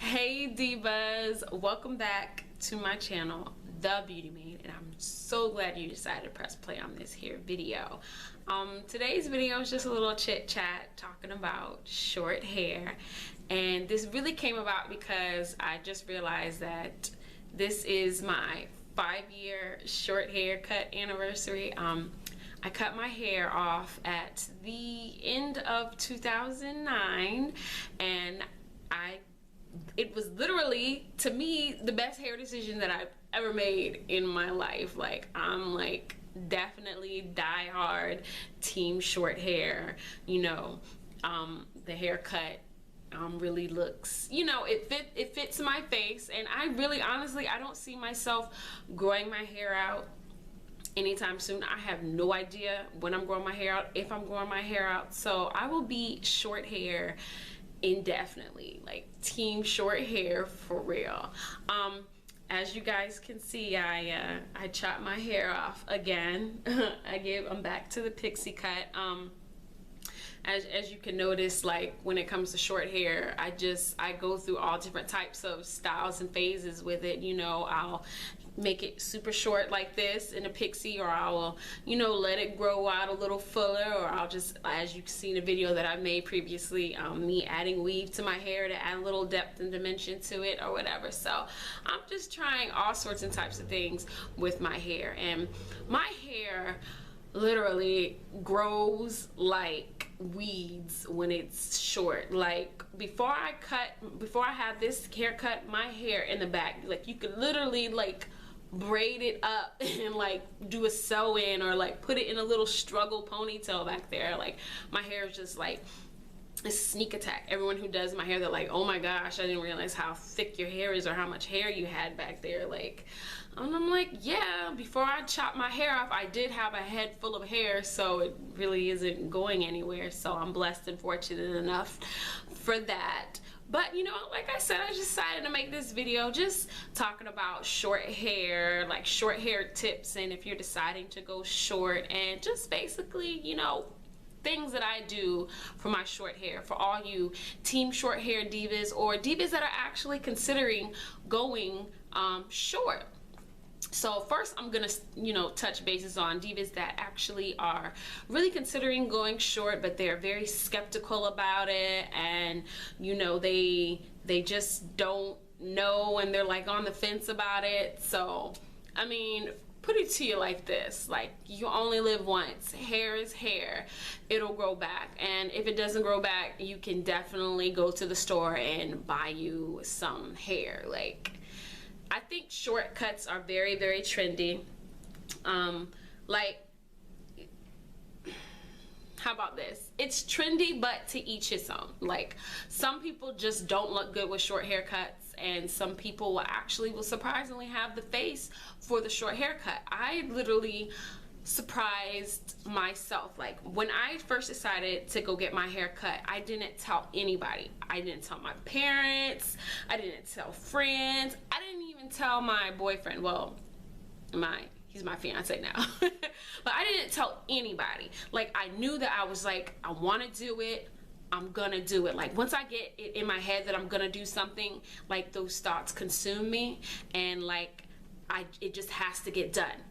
Hey divas, welcome back to my channel, The Beauty Maid, and I'm so glad you decided to press play on this here video. Today's video is just a little chit chat talking about short hair, and this really came about because I just realized that this is my 5-year short haircut anniversary. I cut my hair off at the end of 2009, and it was literally, to me, the best hair decision that I've ever made in my life. Like, I'm like definitely die hard team short hair. You know, the haircut really looks, you know, it fits my face, and I really honestly I don't see myself growing my hair out anytime soon. I have no idea when I'm growing my hair out, if I'm growing my hair out, so I will be short hair indefinitely, like team short hair for real. As you guys can see, I chopped my hair off again. I'm back to the pixie cut. As you can notice, like when it comes to short hair, I go through all different types of styles and phases with it. You know, I'll make it super short like this in a pixie, or I will, you know, let it grow out a little fuller, or I'll just, as you can see in the video that I made previously, me adding weave to my hair to add a little depth and dimension to it or whatever. So I'm just trying all sorts and types of things with my hair, and my hair literally grows like weeds when it's short. Like before I had this haircut, my hair in the back, like you could literally like braid it up and like do a sew-in, or like put it in a little struggle ponytail back there. Like my hair is just like a sneak attack. Everyone who does my hair, they're like, oh my gosh, I didn't realize how thick your hair is or how much hair you had back there. Like, and I'm like, yeah, before I chopped my hair off, I did have a head full of hair, so it really isn't going anywhere. So I'm blessed and fortunate enough for that. But you know, like I said, I decided to make this video just talking about short hair, like short hair tips, and if you're deciding to go short, and just basically, you know, things that I do for my short hair, for all you team short hair divas, or divas that are actually considering going short. So first I'm gonna, you know, touch bases on divas that actually are really considering going short, but they're very skeptical about it, and you know, they just don't know, and they're like on the fence about it. So I mean, put it to you like this, like you only live once. Hair is hair, it'll grow back, and if it doesn't grow back, you can definitely go to the store and buy you some hair. Like, I think shortcuts are very, very trendy. Like, how about this? It's trendy, but to each his own. Like, some people just don't look good with short haircuts, and some people will surprisingly have the face for the short haircut. I literally surprised myself. Like, when I first decided to go get my hair cut, I didn't tell anybody. I didn't tell my parents, I didn't tell friends, I didn't even tell my boyfriend. Well, he's my fiance now. But I didn't tell anybody. Like, I knew that I was like, I want to do it, I'm gonna do it. Like, once I get it in my head that I'm gonna do something, like those thoughts consume me, and like it just has to get done.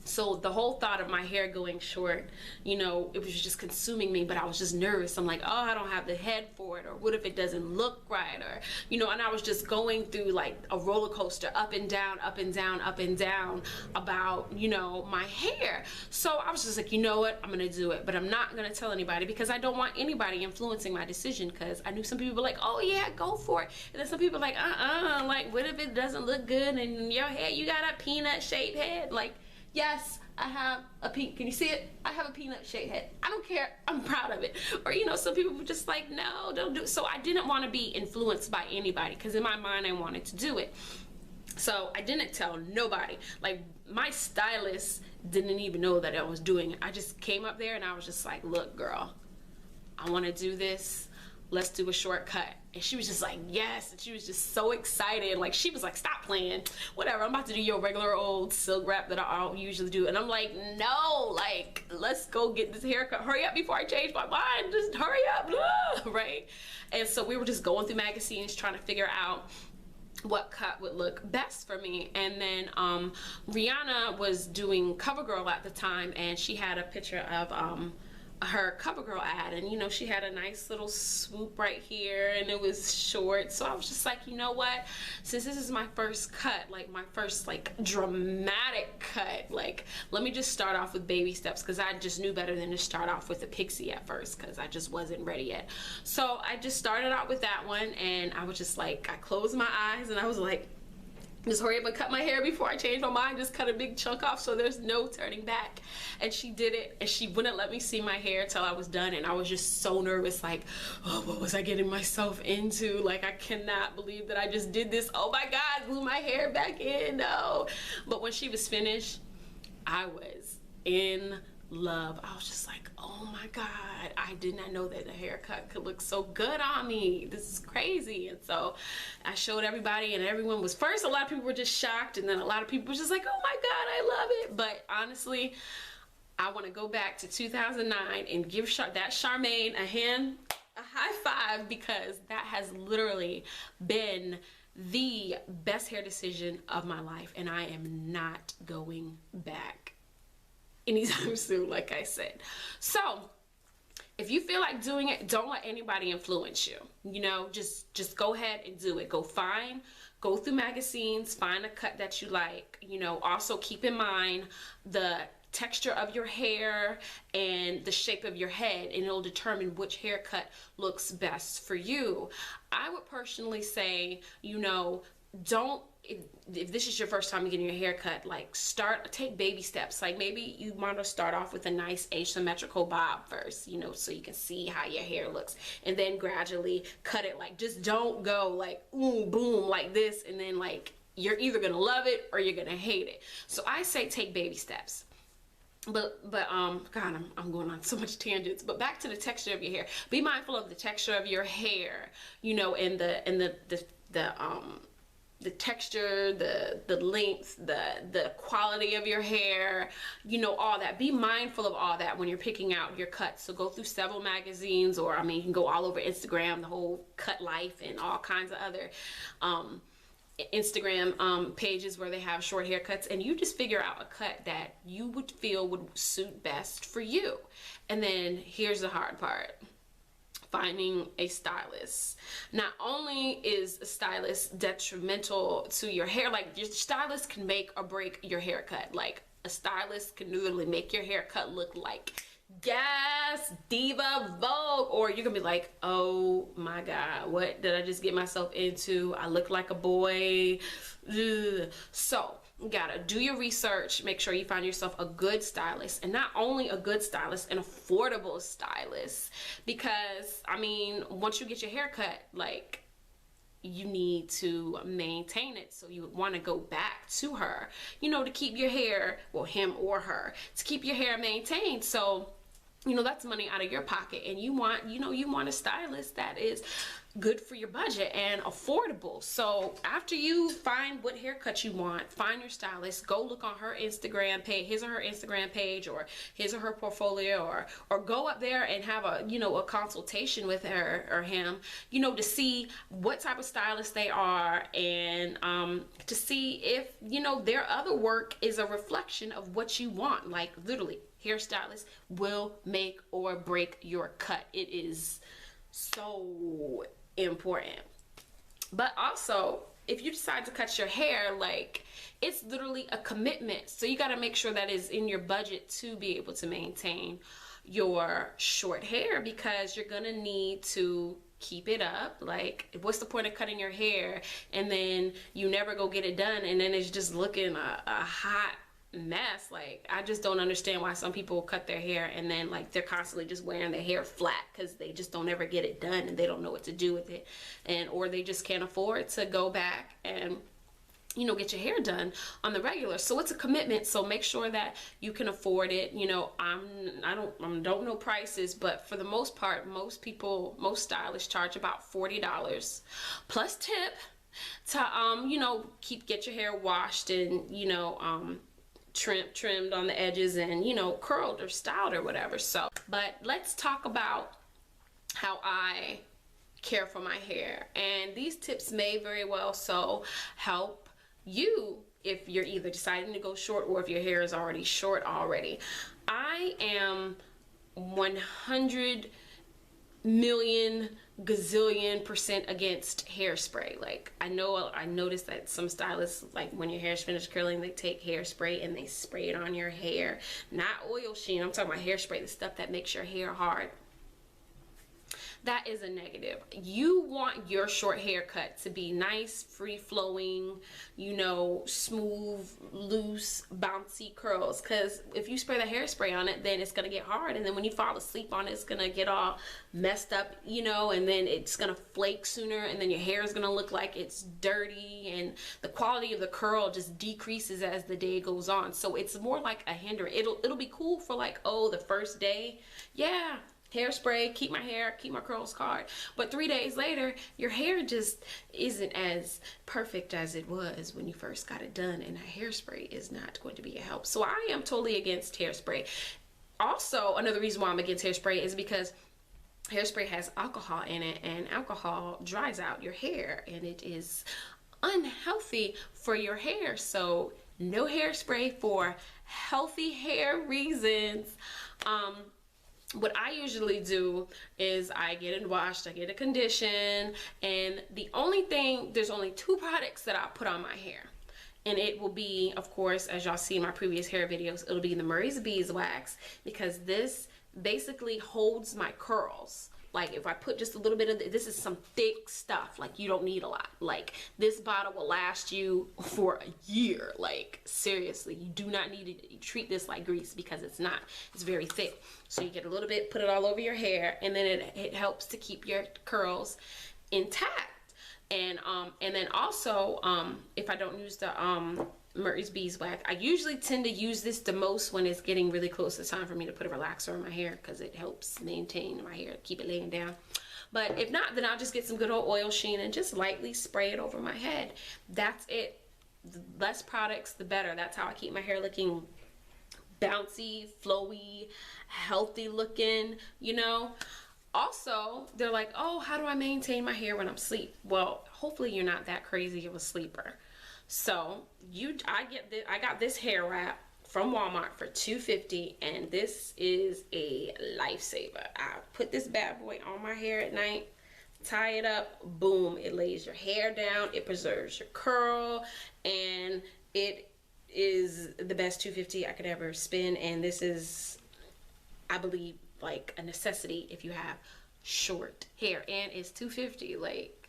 So the whole thought of my hair going short, you know, it was just consuming me, but I was just nervous. I'm like, oh, I don't have the head for it, or what if it doesn't look right, or, you know, and I was just going through like a roller coaster, up and down, up and down, up and down about, you know, my hair. So I was just like, you know what, I'm gonna do it, but I'm not gonna tell anybody, because I don't want anybody influencing my decision, because I knew some people were like, oh yeah, go for it, and then some people like, like, what if it doesn't look good and your hair, you got a peanut shaped head? Like, yes, I have a can you see it? I have a peanut shaped head. I don't care, I'm proud of it. Or, you know, some people were just like, no, don't do it. So I didn't want to be influenced by anybody, because in my mind I wanted to do it. So I didn't tell nobody. Like, my stylist didn't even know that I was doing it. I just came up there and I was just like, look girl, I want to do this. let's do a shortcut. And she was just like, yes. And she was just so excited. Like, she was like, stop playing. Whatever, I'm about to do your regular old silk wrap that I usually do. And I'm like, no, like, let's go get this haircut. Hurry up before I change my mind. Just hurry up, right? And so we were just going through magazines trying to figure out what cut would look best for me. And then Rihanna was doing CoverGirl at the time, and she had a picture of her CoverGirl ad, and you know, she had a nice little swoop right here, and it was short. So I was just like, you know what, since this is my first cut, like my first like dramatic cut, like let me just start off with baby steps, because I just knew better than to start off with a pixie at first, because I just wasn't ready yet. So I just started out with that one, and I was just like, I closed my eyes and I was like, just hurry up and cut my hair before I change my mind. Just cut a big chunk off so there's no turning back. And she did it, and she wouldn't let me see my hair till I was done. And I was just so nervous, like, oh, what was I getting myself into? Like, I cannot believe that I just did this. Oh my God, glue my hair back in, no. But when she was finished, I was in love. I was just like, oh my God, I did not know that the haircut could look so good on me. This is crazy. And so I showed everybody, and everyone was, first a lot of people were just shocked, and then a lot of people were just like, oh my God, I love it. But honestly, I want to go back to 2009 and give that Charmaine a high five, because that has literally been the best hair decision of my life, and I am not going back anytime soon, like I said. So if you feel like doing it, don't let anybody influence you. You know, just go ahead and do it. Go through magazines, find a cut that you like. You know, also keep in mind the texture of your hair and the shape of your head, and it'll determine which haircut looks best for you. I would personally say, you know, if this is your first time getting your hair cut, like take baby steps. Like maybe you want to start off with a nice asymmetrical bob first, you know, so you can see how your hair looks, and then gradually cut it. Like, just don't go like boom like this, and then like you're either gonna love it or you're gonna hate it. So I say take baby steps. But God, I'm going on so much tangents. But back to the texture of your hair. Be mindful of the texture of your hair, you know, and the texture, the length, the quality of your hair, you know, all that. Be mindful of all that when you're picking out your cuts. So go through several magazines, or I mean, you can go all over Instagram, the whole Cut Life and all kinds of other Instagram pages where they have short haircuts, and you just figure out a cut that you would feel would suit best for you. And then here's the hard part: finding a stylist. Not only is a stylist detrimental to your hair, like your stylist can make or break your haircut. Like a stylist can literally make your haircut look like Gas, Diva, Vogue, or you're gonna be like, oh my God, what did I just get myself into? I look like a boy. Ugh. So you gotta do your research, make sure you find yourself a good stylist, and not only a good stylist, an affordable stylist, because I mean, once you get your hair cut, like, you need to maintain it. So you want to go back to her, you know, to keep your hair, well, him or her, to keep your hair maintained. So, you know, that's money out of your pocket, and you want, you know, you want a stylist that is good for your budget and affordable. So after you find what haircut you want, find your stylist, go look on her Instagram page, his or her Instagram page, or his or her portfolio, or go up there and have a, you know, a consultation with her or him, you know, to see what type of stylist they are, and to see if, you know, their other work is a reflection of what you want. Like, literally, hairstylist will make or break your cut. It is so important. But also, if you decide to cut your hair, like, it's literally a commitment. So you got to make sure that is in your budget to be able to maintain your short hair, because you're gonna need to keep it up. Like, what's the point of cutting your hair and then you never go get it done, and then it's just looking a hot mess? Like, I just don't understand why some people cut their hair and then, like, they're constantly just wearing their hair flat because they just don't ever get it done, and they don't know what to do with it, and or they just can't afford to go back and you know, get your hair done on the regular. So it's a commitment. So make sure that you can afford it. You know, I don't know prices, but for the most part, most stylists charge about $40 plus tip to you know, get your hair washed and, you know, trimmed on the edges and, you know, curled or styled or whatever. So, but let's talk about how I care for my hair, and these tips may very well so help you if you're either deciding to go short or if your hair is already short already. I am 100 million gazillion% against hairspray. Like, I noticed that some stylists, like when your hair is finished curling, they take hairspray and they spray it on your hair. Not oil sheen, I'm talking about hairspray, the stuff that makes your hair hard. That is a negative. You want your short haircut to be nice, free-flowing, you know, smooth, loose, bouncy curls. Because if you spray the hairspray on it, then it's going to get hard. And then when you fall asleep on it, it's going to get all messed up, you know, and then it's going to flake sooner. And then your hair is going to look like it's dirty. And the quality of the curl just decreases as the day goes on. So it's more like a hindrance. It'll be cool for like, oh, the first day. Yeah. Hairspray, keep my curls hard. But 3 days later, your hair just isn't as perfect as it was when you first got it done, and a hairspray is not going to be a help. So I am totally against hairspray. Also, another reason why I'm against hairspray is because hairspray has alcohol in it, and alcohol dries out your hair, and it is unhealthy for your hair. So no hairspray for healthy hair reasons. What I usually do is I get it washed, I get it conditioned, and there's only 2 products that I put on my hair. And it will be, of course, as y'all see in my previous hair videos, it'll be the Murray's Beeswax, because this basically holds my curls. Like, if I put just a little bit of this is some thick stuff. Like, you don't need a lot. Like, this bottle will last you for a year. Like, seriously, you do not need to treat this like grease, because it's not. It's very thick. So you get a little bit, put it all over your hair, and then it helps to keep your curls intact. And then also, if I don't use the Murray's Beeswax, I usually tend to use this the most when it's getting really close to time for me to put a relaxer on my hair, because it helps maintain my hair, keep it laying down. But if not, then I'll just get some good old oil sheen and just lightly spray it over my head. That's it. The less products, the better. That's how I keep my hair looking bouncy, flowy, healthy looking, you know. Also, they're like, oh, how do I maintain my hair when I'm asleep? Well, hopefully you're not that crazy of a sleeper. So I got this hair wrap from Walmart for $2.50, and this is a lifesaver. I put this bad boy on my hair at night, tie it up, boom, it lays your hair down, it preserves your curl, and it is the best $2.50 I could ever spend. And this is, I believe, like a necessity if you have short hair, and it's $2.50. like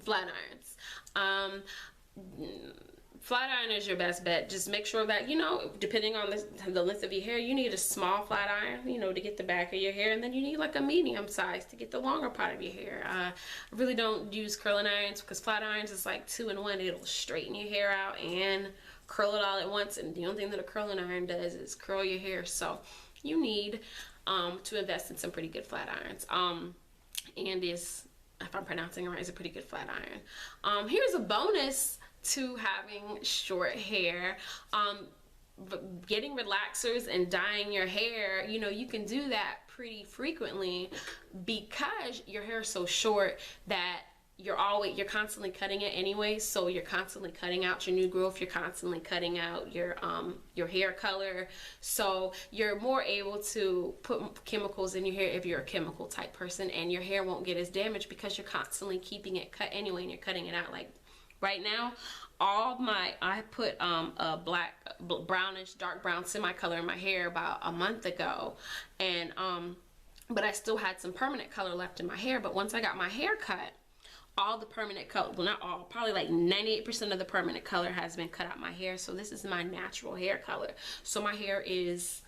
flat irons. Flat iron is your best bet. Just make sure that, you know, depending on the length of your hair, you need a small flat iron, you know, to get the back of your hair, and then you need like a medium size to get the longer part of your hair. I really don't use curling irons, because flat irons is like 2-in-1. It'll straighten your hair out and curl it all at once, and the only thing that a curling iron does is curl your hair. So you need to invest in some pretty good flat irons. And this, if I'm pronouncing it right, is a pretty good flat iron. Here's a bonus to having short hair. Getting relaxers and dyeing your hair, you know, you can do that pretty frequently, because your hair is so short that you're constantly cutting it anyway. So you're constantly cutting out your new growth, you're constantly cutting out your hair color. So you're more able to put chemicals in your hair if you're a chemical type person, and your hair won't get as damaged because you're constantly keeping it cut anyway, and you're cutting it out. Like right now, I put a brownish, dark brown semi-color in my hair about a month ago, and but I still had some permanent color left in my hair. But once I got my hair cut, all the permanent color, well, not all, probably like 98% of the permanent color has been cut out my hair. So this is my natural hair color. So my hair is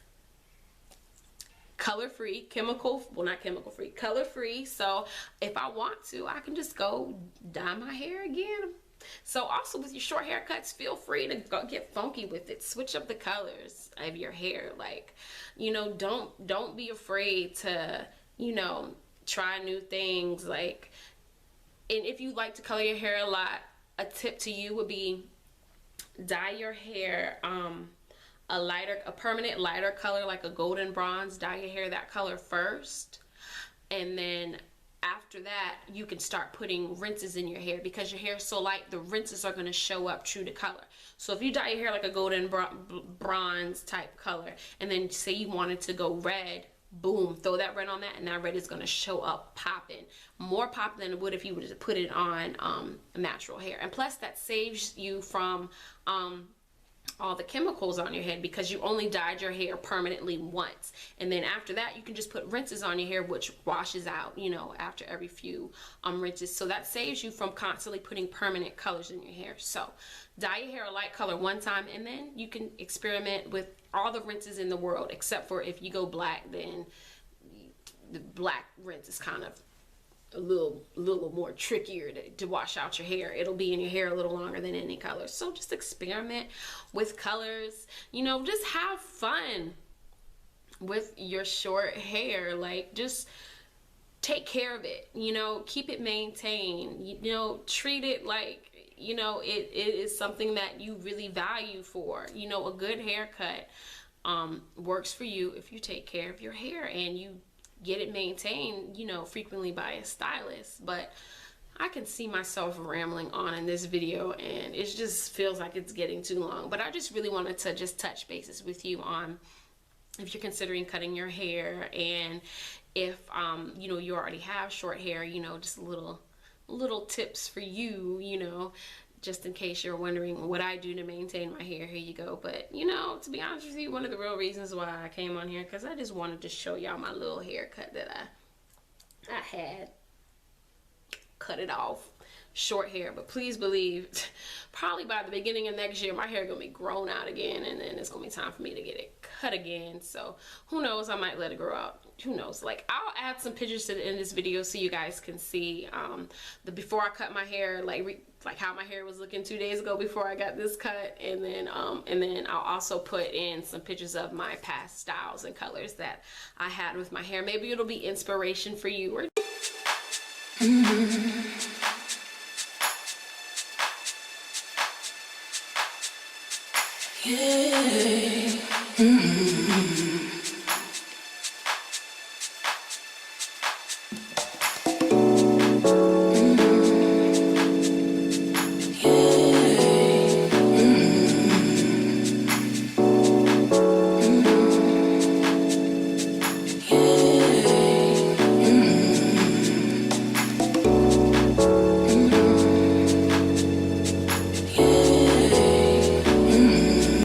color free, color free. So if I want to, I can just go dye my hair again. So also with your short haircuts, feel free to go get funky with it. Switch up the colors of your hair. Like, you know, don't be afraid to, you know, try new things. Like, and if you like to color your hair a lot, a tip to you would be dye your hair a permanent lighter color, like a golden bronze. Dye your hair that color first, and then after that you can start putting rinses in your hair, because your hair is so light, the rinses are going to show up true to color. So if you dye your hair like a golden bronze type color, and then say you wanted to go red, boom, throw that red on that, and that red is going to show up popping, more pop than it would if you would put it on natural hair. And plus that saves you from all the chemicals on your head, because you only dyed your hair permanently once, and then after that you can just put rinses on your hair, which washes out, you know, after every few rinses. So that saves you from constantly putting permanent colors in your hair. So dye your hair a light color one time, and then you can experiment with all the rinses in the world, except for if you go black, then the black rinse is kind of a little more trickier to wash out your hair. It'll be in your hair a little longer than any color. So just experiment with colors, you know, just have fun with your short hair. Like, just take care of it, you know, keep it maintained, you know, treat it like, you know, it is something that you really value for. You know, a good haircut works for you if you take care of your hair and you get it maintained, you know, frequently by a stylist. But I can see myself rambling on in this video, and it just feels like it's getting too long. But I just really wanted to just touch bases with you on if you're considering cutting your hair, and if you know, you already have short hair, you know, just little tips for you, you know, just in case you're wondering what I do to maintain my hair. Here you go. But, you know, to be honest with you, one of the real reasons why I came on here, because I just wanted to show y'all my little haircut that I had. Cut it off. Short hair. But please believe, probably by the beginning of next year, my hair gonna be grown out again, and then it's gonna be time for me to get it cut again. So who knows, I might let it grow out. Who knows? Like, I'll add some pictures to the end of this video so you guys can see the before I cut my hair, like how my hair was looking 2 days ago before I got this cut, and then I'll also put in some pictures of my past styles and colors that I had with my hair. Maybe it'll be inspiration for you. Or yeah.